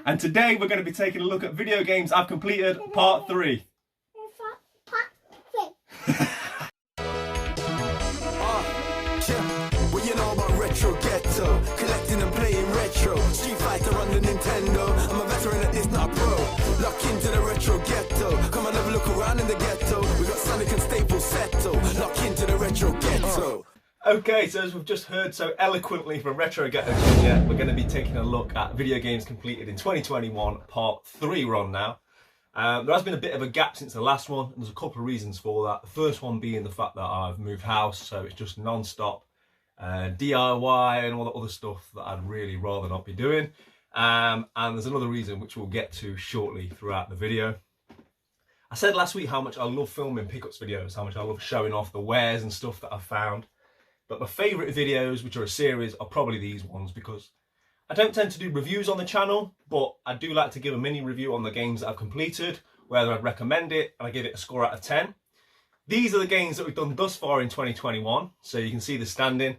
And today we're going to be taking a look at video games I've completed, part 3. Well, you know about retro ghetto, collecting and playing retro. Street Fighter on the Nintendo. I'm a veteran at this, not a pro. Lock into the retro ghetto. Come and have a look around in the ghetto. We got Sonic and Staples Settle. Lock into the retro ghetto. Okay, so as we've just heard so eloquently from Retro Ghetto Junior, we're going to be taking a look at video games completed in 2021, part 3 we're on now. There has been a bit of a gap since the last one, and there's a couple of reasons for that. The first one being the fact that I've moved house, so it's just non-stop DIY and all the other stuff that I'd really rather not be doing. And there's another reason which we'll get to shortly throughout the video. I said last week how much I love filming pickups videos, how much I love showing off the wares and stuff that I've found. But my favourite videos, which are a series, are probably these ones, because I don't tend to do reviews on the channel, but I do like to give a mini review on the games that I've completed, whether I'd recommend it, and I give it a score out of 10. These are the games that we've done thus far in 2021, so you can see the standing.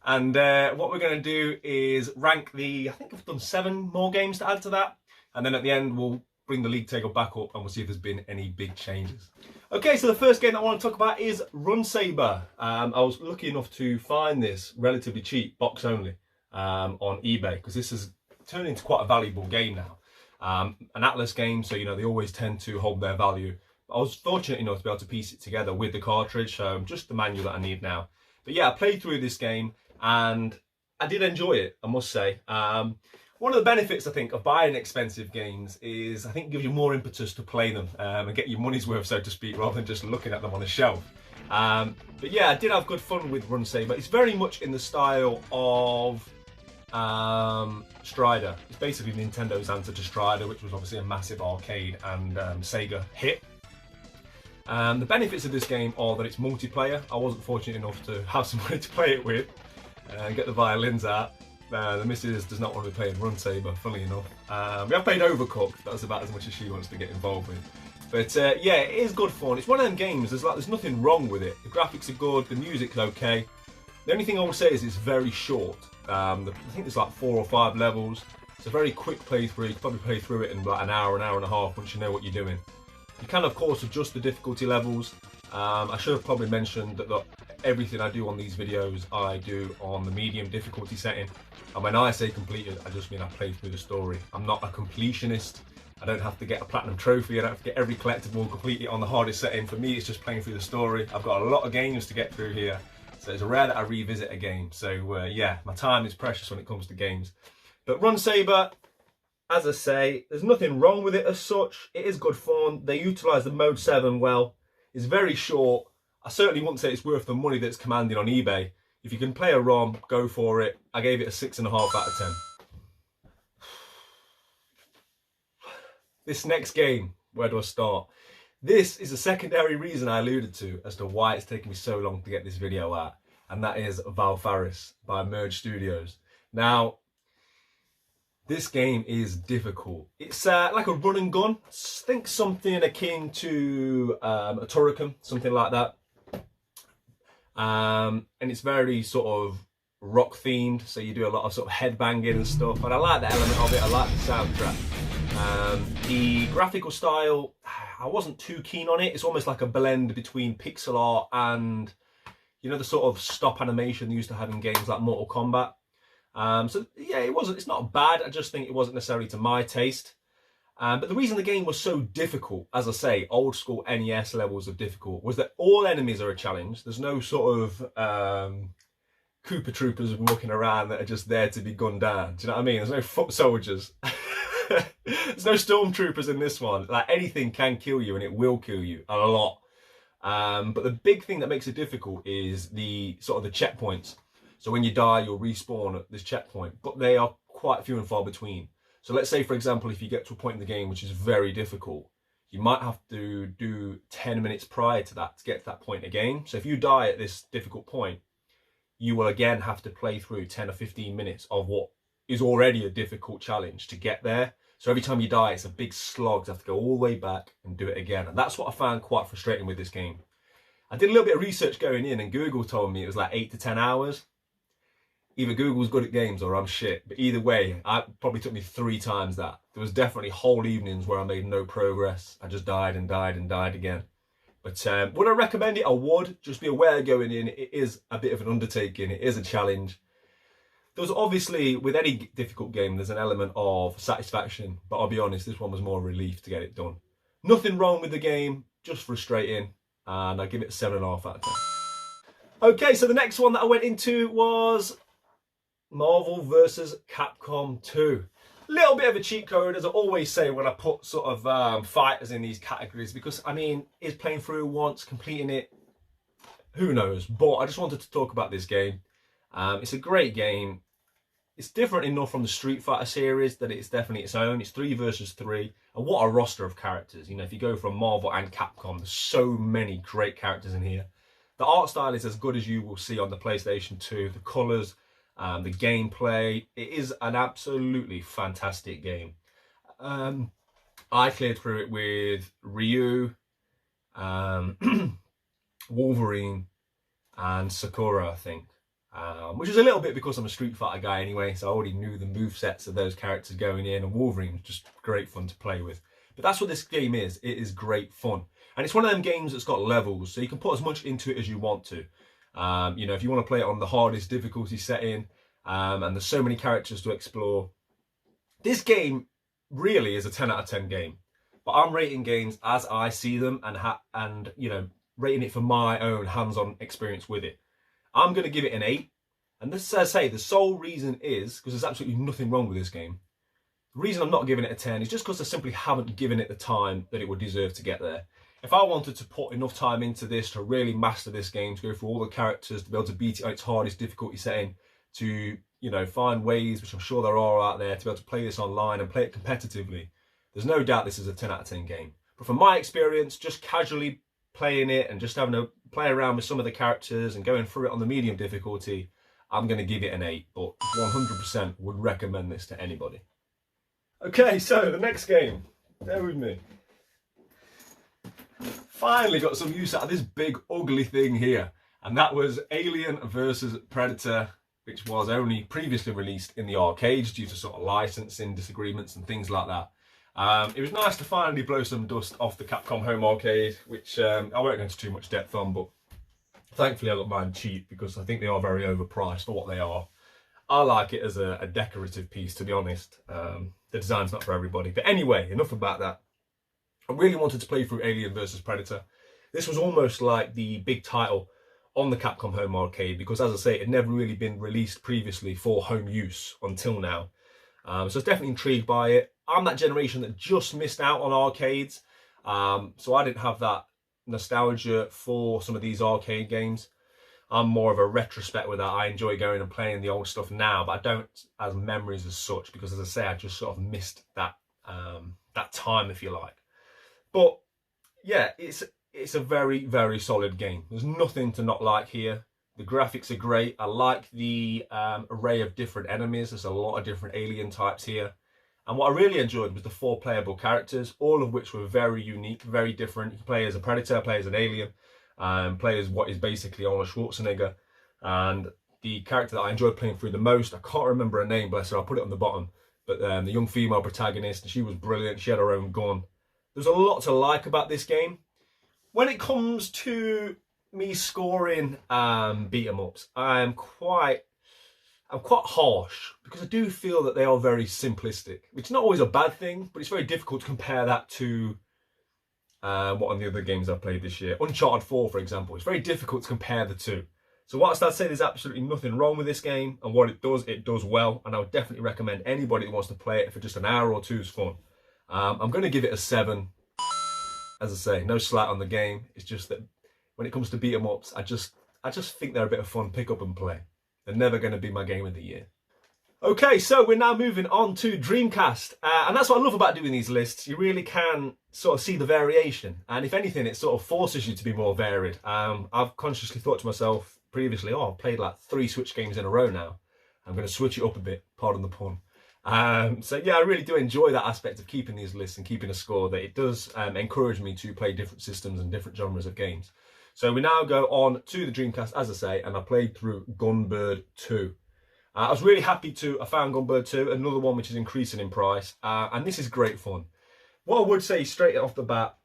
And what we're going to do is rank I think I've done 7 more games to add to that, and then at the end we'll bring the league table back up and we'll see if there's been any big changes. Okay, so the first game that I want to talk about is Run Saber. I was lucky enough to find this relatively cheap, box only, on eBay, because this has turned into quite a valuable game now. An Atlas game, so you know they always tend to hold their value. I was fortunate enough to be able to piece it together with the cartridge, so just the manual that I need now. But yeah, I played through this game and I did enjoy it, I must say. One of the benefits, I think, of buying expensive games is I think it gives you more impetus to play them and get your money's worth, so to speak, rather than just looking at them on a shelf. But yeah, I did have good fun with Run Saber. It's very much in the style of Strider. It's basically Nintendo's answer to Strider, which was obviously a massive arcade and Sega hit. The benefits of this game are that it's multiplayer. I wasn't fortunate enough to have somebody to play it with and get the violins out. The missus does not want to be playing Run Saber, funnily enough. We have played Overcooked, that's about as much as she wants to get involved with. But yeah, it is good fun. It's one of them games, there's nothing wrong with it. The graphics are good, the music's okay. The only thing I will say is it's very short. I think there's like 4 or 5 levels. It's a very quick playthrough. You can probably play through it in about an hour and a half once you know what you're doing. You can, of course, adjust the difficulty levels. I should have probably mentioned that everything I do on these videos I do on the medium difficulty setting, and when I say completed I just mean I played through the story. I'm not a completionist. I don't have to get a platinum trophy, I don't have to get every collectible and complete it on the hardest setting. For me it's just playing through the story. I've got a lot of games to get through here, so it's rare that I revisit a game. So yeah, my time is precious when it comes to games. But Run Saber, as I say, there's nothing wrong with it as such. It is good fun. They utilise the Mode 7 well. It's very short. I certainly wouldn't say it's worth the money that's commanded on eBay. If you can play a ROM, go for it. I gave it a 6.5 out of 10. This next game, where do I start? This is a secondary reason I alluded to as to why it's taken me so long to get this video out, and that is Valfaris by Merge Studios. Now, this game is difficult. It's like a run and gun. Think something akin to a Turrican, something like that. And it's very sort of rock themed, so you do a lot of sort of headbanging and stuff, and I like the element of it. I like the soundtrack. The graphical style, I wasn't too keen on it. It's almost like a blend between pixel art and, you know, the sort of stop animation they used to have in games like Mortal Kombat. So yeah, it's not bad. I just think it wasn't necessarily to my taste. But the reason the game was so difficult, as I say, old school NES levels of difficult, was that all enemies are a challenge. There's no sort of Koopa Troopers walking around that are just there to be gunned down. Do you know what I mean? There's no foot soldiers. There's no stormtroopers in this one. Like, anything can kill you, and it will kill you a lot. But the big thing that makes it difficult is the sort of the checkpoints. So when you die, you'll respawn at this checkpoint, but they are quite few and far between. So let's say, for example, if you get to a point in the game which is very difficult, you might have to do 10 minutes prior to that to get to that point again. So if you die at this difficult point, you will again have to play through 10 or 15 minutes of what is already a difficult challenge to get there. So every time you die, it's a big slog. You have to go all the way back and do it again. And that's what I found quite frustrating with this game. I did a little bit of research going in, and Google told me it was like 8 to 10 hours. either Google's good at games or I'm shit. But either way, it probably took me 3 times that. There was definitely whole evenings where I made no progress. I just died and died and died again. But would I recommend it? I would. Just be aware going in, it is a bit of an undertaking. It is a challenge. There's obviously, with any difficult game, there's an element of satisfaction. But I'll be honest, this one was more a relief to get it done. Nothing wrong with the game, just frustrating. And I give it a 7.5 out of 10. Okay, so the next one that I went into was Marvel vs. Capcom 2. Little bit of a cheat code, as I always say when I put sort of fighters in these categories, because I mean, is playing through once, completing it, who knows? But I just wanted to talk about this game. It's a great game. It's different enough from the Street Fighter series that it's definitely its own. It's 3 versus 3, and what a roster of characters. You know, if you go from Marvel and Capcom, there's so many great characters in here. The art style is as good as you will see on the PlayStation 2. The colours, the gameplay, it is an absolutely fantastic game. I cleared through it with Ryu, Wolverine, and Sakura, I think. Which is a little bit because I'm a Street Fighter guy anyway, so I already knew the movesets of those characters going in, and Wolverine was just great fun to play with. But that's what this game is. It is great fun. And it's one of them games that's got levels, so you can put as much into it as you want to. You know, if you want to play it on the hardest difficulty setting, and there's so many characters to explore, this game really is a 10 out of 10 game. But I'm rating games as I see them, and you know, rating it for my own hands-on experience with it. I'm going to give it an 8. And this, as I say, the sole reason is because there's absolutely nothing wrong with this game. The reason I'm not giving it a 10 is just because I simply haven't given it the time that it would deserve to get there. If I wanted to put enough time into this to really master this game, to go through all the characters, to be able to beat it at its hardest difficulty setting, to, you know, find ways, which I'm sure there are out there, to be able to play this online and play it competitively, there's no doubt this is a 10 out of 10 game. But from my experience, just casually playing it and just having to play around with some of the characters and going through it on the medium difficulty, I'm going to give it an 8, but 100% would recommend this to anybody. Okay, so the next game, bear with me. Finally got some use out of this big ugly thing here, and that was Alien vs Predator, which was only previously released in the arcades due to sort of licensing disagreements and things like that. It was nice to finally blow some dust off the Capcom home arcade, which I won't go into too much depth on, but thankfully I got mine cheap because I think they are very overpriced for what they are. I like it as a decorative piece, to be honest. The design's not for everybody. But anyway, enough about that. I really wanted to play through Alien vs Predator. This was almost like the big title on the Capcom home arcade because, as I say, it had never really been released previously for home use until now. So I was definitely intrigued by it. I'm that generation that just missed out on arcades, so I didn't have that nostalgia for some of these arcade games. I'm more of a retrospect with that. I enjoy going and playing the old stuff now, but I don't as memories as such because, as I say, I just sort of missed that that time, if you like. But yeah, it's a very, very solid game. There's nothing to not like here. The graphics are great. I like the array of different enemies. There's a lot of different alien types here. And what I really enjoyed was the 4 playable characters, all of which were very unique, very different. You can play as a Predator, play as an alien, play as what is basically Arnold Schwarzenegger. And the character that I enjoyed playing through the most, I can't remember her name, bless her, I'll put it on the bottom. But the young female protagonist, she was brilliant. She had her own gun. There's a lot to like about this game. When it comes to me scoring beat 'em ups, I'm quite harsh because I do feel that they are very simplistic, which is not always a bad thing, but it's very difficult to compare that to what on the other games I've played this year. Uncharted 4, for example, it's very difficult to compare the two. So whilst I'd say there's absolutely nothing wrong with this game and what it does well, and I would definitely recommend anybody that wants to play it for just an hour or two's fun. I'm going to give it a 7. As I say, no slight on the game. It's just that when it comes to beat 'em ups, I just think they're a bit of fun, pick up and play. They're never going to be my game of the year. Okay, so we're now moving on to Dreamcast. And that's what I love about doing these lists. You really can sort of see the variation. And if anything, it sort of forces you to be more varied. I've consciously thought to myself previously, I've played like 3 Switch games in a row now. I'm going to switch it up a bit, pardon the pun. So yeah, I really do enjoy that aspect of keeping these lists and keeping a score, that it does encourage me to play different systems and different genres of games. So we now go on to the Dreamcast, as I say, and I played through Gunbird 2. I was really happy to have found Gunbird 2, another one which is increasing in price, and this is great fun. What I would say straight off the bat,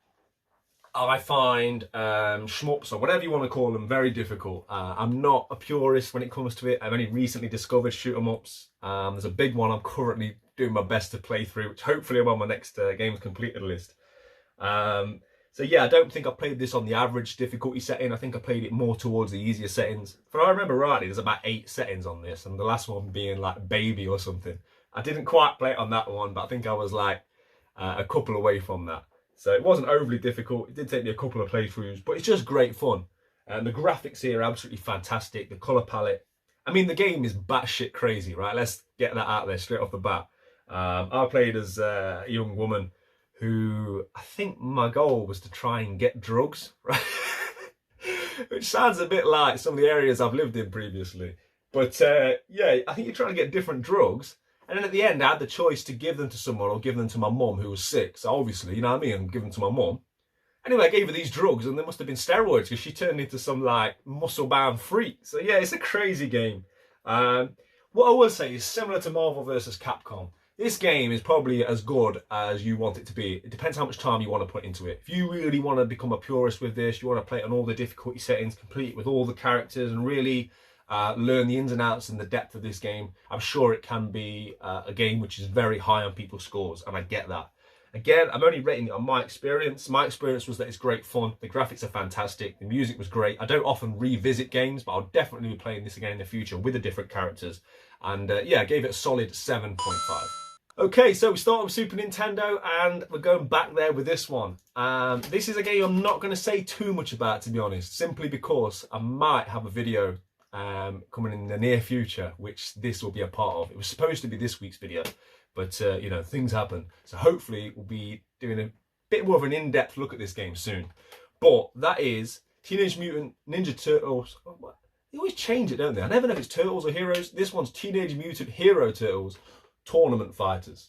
I find shmups, or whatever you want to call them, very difficult. I'm not a purist when it comes to it. I've only recently discovered shoot-em-ups. There's a big one I'm currently doing my best to play through, which hopefully I'm on my next games completed list. So yeah, I don't think I played this on the average difficulty setting. I think I played it more towards the easier settings. If I remember rightly, there's about 8 settings on this, and the last one being like baby or something. I didn't quite play it on that one, but I think I was like a couple away from that. So it wasn't overly difficult. It did take me a couple of playthroughs, but it's just great fun. And the graphics here are absolutely fantastic. The colour palette. I mean, the game is batshit crazy, right? Let's get that out there straight off the bat. I played as a young woman who, I think my goal was to try and get drugs, right? Which sounds a bit like some of the areas I've lived in previously. But yeah, I think you're trying to get different drugs. And then at the end, I had the choice to give them to someone or give them to my mum who was sick. So obviously, you know what I mean, I'm giving them to my mum. Anyway, I gave her these drugs and they must have been steroids because she turned into some like muscle-bound freak. So yeah, it's a crazy game. What I will say is similar to Marvel vs. Capcom. This game is probably as good as you want it to be. It depends how much time you want to put into it. If you really want to become a purist with this, you want to play it on all the difficulty settings, complete it with all the characters and really learn the ins and outs and the depth of this game, I'm sure it can be a game which is very high on people's scores, and I get that. Again, I'm only rating it on my experience. My experience was that it's great fun. The graphics are fantastic. The music was great. I don't often revisit games, but I'll definitely be playing this again in the future with the different characters. And yeah, I gave it a solid 7.5. Okay, so we start with Super Nintendo, and we're going back there with this one. This is a game I'm not going to say too much about, to be honest, simply because I might have a video coming in the near future, which this will be a part of. It was supposed to be this week's video, but you know, things happen. So hopefully we'll be doing a bit more of an in-depth look at this game soon. But that is Teenage Mutant Ninja Turtles. Oh, they always change it, don't they? I never know if it's Turtles or Heroes. This one's Teenage Mutant Hero Turtles Tournament Fighters.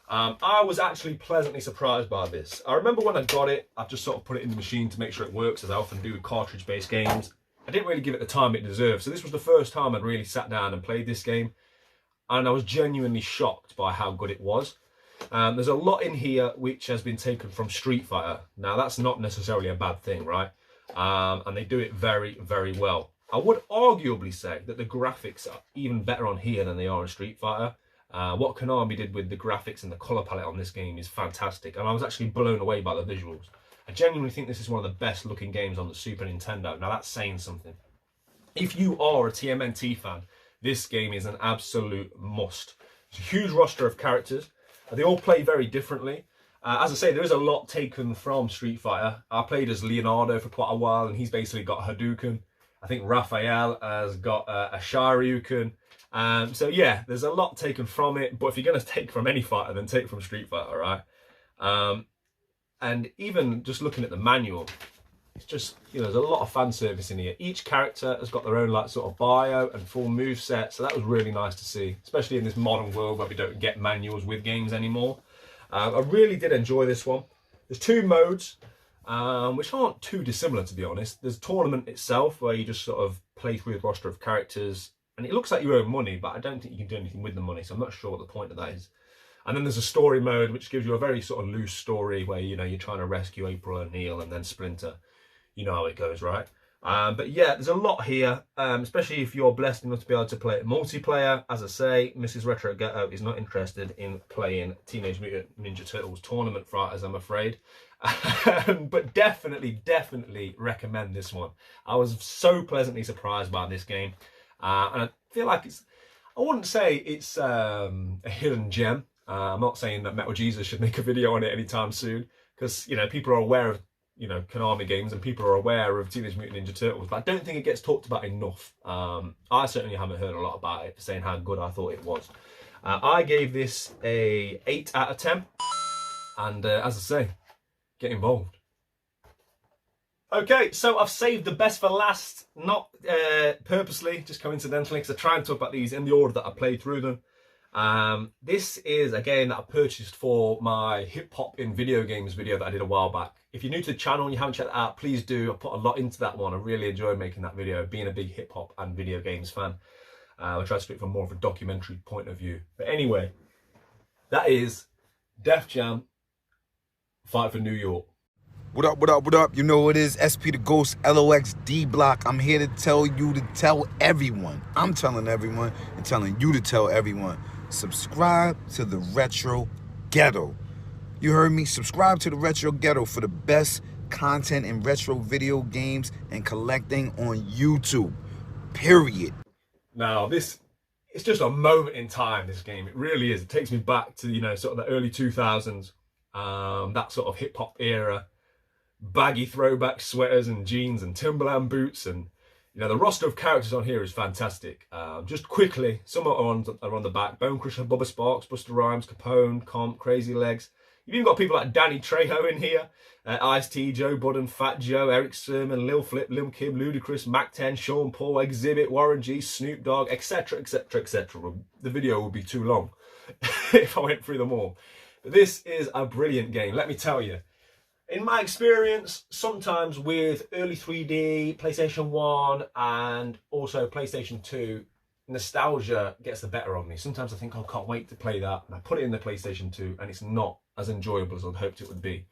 I was actually pleasantly surprised by this. I remember when I got it, I just sort of put it in the machine to make sure it works, as I often do with cartridge-based games. I didn't really give it the time it deserved, so this was the first time I'd really sat down and played this game, and I was genuinely shocked by how good it was. There's a lot in here which has been taken from Street Fighter. Now, that's not necessarily a bad thing, right? And they do it very, very well. I would arguably say that the graphics are even better on here than they are in Street Fighter. What Konami did with the graphics and the colour palette on this game is fantastic, and I was actually blown away by the visuals. I genuinely think this is one of the best looking games on the Super Nintendo. Now that's saying something. If you are a TMNT fan, this game is an absolute must. It's a huge roster of characters. They all play very differently. As I say, there is a lot taken from Street Fighter. I played as Leonardo for quite a while, and he's basically got Hadouken. I think Raphael has got a Shoryuken. So yeah, there's a lot taken from it, but if you're going to take from any fighter, then take from Street Fighter, right? And even just looking at the manual, it's just, you know, there's a lot of fan service in here. Each character has got their own like sort of bio and full move set, so that was really nice to see, especially in this modern world where we don't get manuals with games anymore. I really did enjoy this one. There's 2 modes, which aren't too dissimilar, to be honest. There's tournament itself, where you just sort of play through the roster of characters, and it looks like you earn money, but I don't think you can do anything with the money, so I'm not sure what the point of that is. And then there's a story mode, which gives you a very sort of loose story where, you know, you're trying to rescue April O'Neil and then Splinter. You know how it goes, right? But yeah, there's a lot here, especially if you're blessed enough to be able to play it multiplayer. As I say, Mrs. Retro Ghetto is not interested in playing Teenage Mutant Ninja Turtles Tournament Fighters, I'm afraid. But definitely recommend this one. I was so pleasantly surprised by this game. And I feel like I wouldn't say it's a hidden gem. I'm not saying that Metal Jesus should make a video on it anytime soon, because, you know, people are aware of, you know, Konami games and people are aware of Teenage Mutant Ninja Turtles, but I don't think it gets talked about enough. I certainly haven't heard a lot about it, for saying how good I thought it was. I gave this a 8 out of 10, and as I say, get involved. Okay, so I've saved the best for last, not purposely, just coincidentally, because I try and talk about these in the order that I played through them. This is a game that I purchased for my hip hop in video games video that I did a while back. If you're new to the channel and you haven't checked it out, please do. I put a lot into that one. I really enjoyed making that video, being a big hip hop and video games fan. I try to speak from more of a documentary point of view. But anyway, that is Def Jam Fight for New York. What up, what up, what up? You know it is SP the Ghost, LOX D Block. I'm here to tell you to tell everyone. I'm telling everyone and telling you to tell everyone. Subscribe to the Retro Ghetto. You heard me? Subscribe to the Retro Ghetto for the best content in retro video games and collecting on YouTube. Period. Now, it's just a moment in time, this game. It really is. It takes me back to, sort of the early 2000s, that sort of hip-hop era. Baggy throwback sweaters and jeans and Timberland boots, and the roster of characters on here is fantastic. Just quickly, some are on the back: Bone Crusher, Bubba Sparks, Busta Rhymes, Capone, Comp, Crazy Legs. You've even got people like Danny Trejo in here, Ice-T, Joe Budden, Fat Joe, Eric Sermon, Lil Flip, Lil Kim, Ludacris, Mac 10, Sean Paul, Exhibit, Warren G, Snoop Dogg, etc, etc, etc. The video would be too long if I went through them all. But this is a brilliant game, let me tell you. In my experience, sometimes with early 3D, PlayStation 1 and also PlayStation 2, nostalgia gets the better of me. Sometimes I think, oh, I can't wait to play that. And I put it in the PlayStation 2 and it's not as enjoyable as I'd hoped it would be.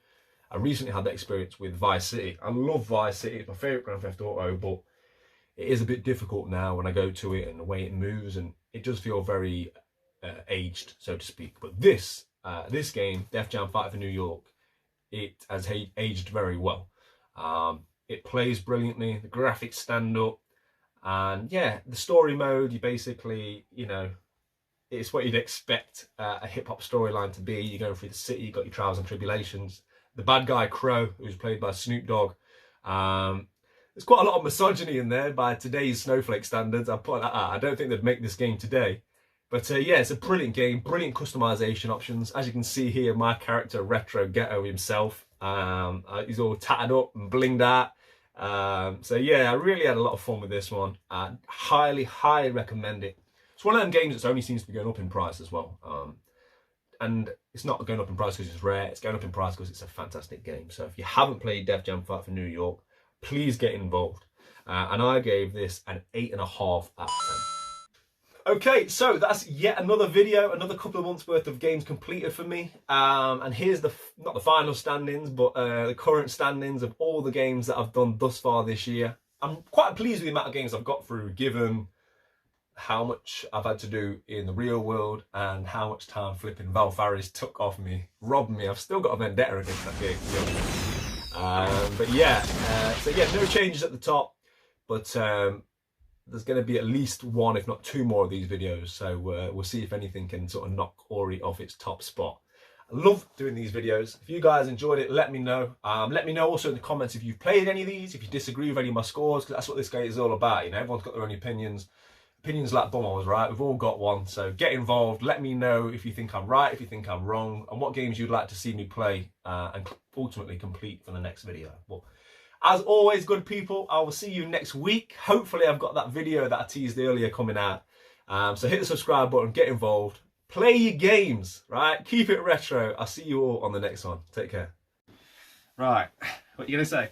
I recently had that experience with Vice City. I love Vice City, it's my favourite Grand Theft Auto, but it is a bit difficult now when I go to it and the way it moves, and it does feel very aged, so to speak. But this game, Def Jam Fight for New York, it has aged very well. It plays brilliantly, the graphics stand up, and yeah, the story mode, you basically, it's what you'd expect a hip-hop storyline to be. You're going through the city, you've got your trials and tribulations. The bad guy, Crow, who's played by Snoop Dogg, there's quite a lot of misogyny in there by today's snowflake standards. I'll put that out. I don't think they'd make this game today. But yeah, it's a brilliant game, brilliant customization options. As you can see here, my character, Retro Ghetto himself, he's all tatted up and blinged out. So yeah, I really had a lot of fun with this one. I highly, highly recommend it. It's one of them games that only seems to be going up in price as well. And it's not going up in price because it's rare, it's going up in price because it's a fantastic game. So if you haven't played Def Jam Fight for New York, please get involved. And I gave this an 8.5 out of 10. Okay, so that's yet another video, another couple of months worth of games completed for me. And here's not the final standings, but the current standings of all the games that I've done thus far this year. I'm quite pleased with the amount of games I've got through, given how much I've had to do in the real world and how much time flipping Val Faris took off me, robbed me. I've still got a vendetta against that game, to be honest. But yeah, so yeah, no changes at the top, but there's going to be at least one, if not two more of these videos. So we'll see if anything can sort of knock Ori off its top spot. I love doing these videos. If you guys enjoyed it, let me know. Let me know also in the comments if you've played any of these, if you disagree with any of my scores, because that's what this game is all about. Everyone's got their own opinions. Opinions like bum, right? We've all got one. So get involved. Let me know if you think I'm right, if you think I'm wrong, and what games you'd like to see me play and ultimately complete for the next video. Well, as always, good people, I will see you next week. Hopefully I've got that video that I teased earlier coming out. So hit the subscribe button, get involved, play your games, right? Keep it retro. I'll see you all on the next one. Take care. Right, what are you going to say?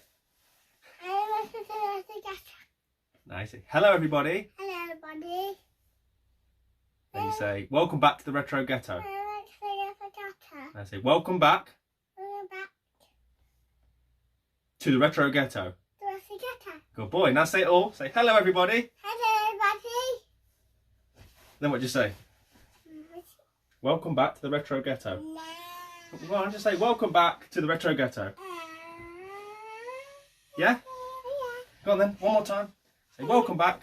Nice. Hello everybody. Hello everybody. And you say, welcome back to the Retro Ghetto. And I say, welcome back to the Retro Ghetto. Good boy. Now say it all. Say, hello everybody. Hello everybody. Then what do you say? Welcome back to the Retro Ghetto. No. Go on, just say, welcome back to the Retro Ghetto. Yeah? Go on then, one more time. Say, welcome back.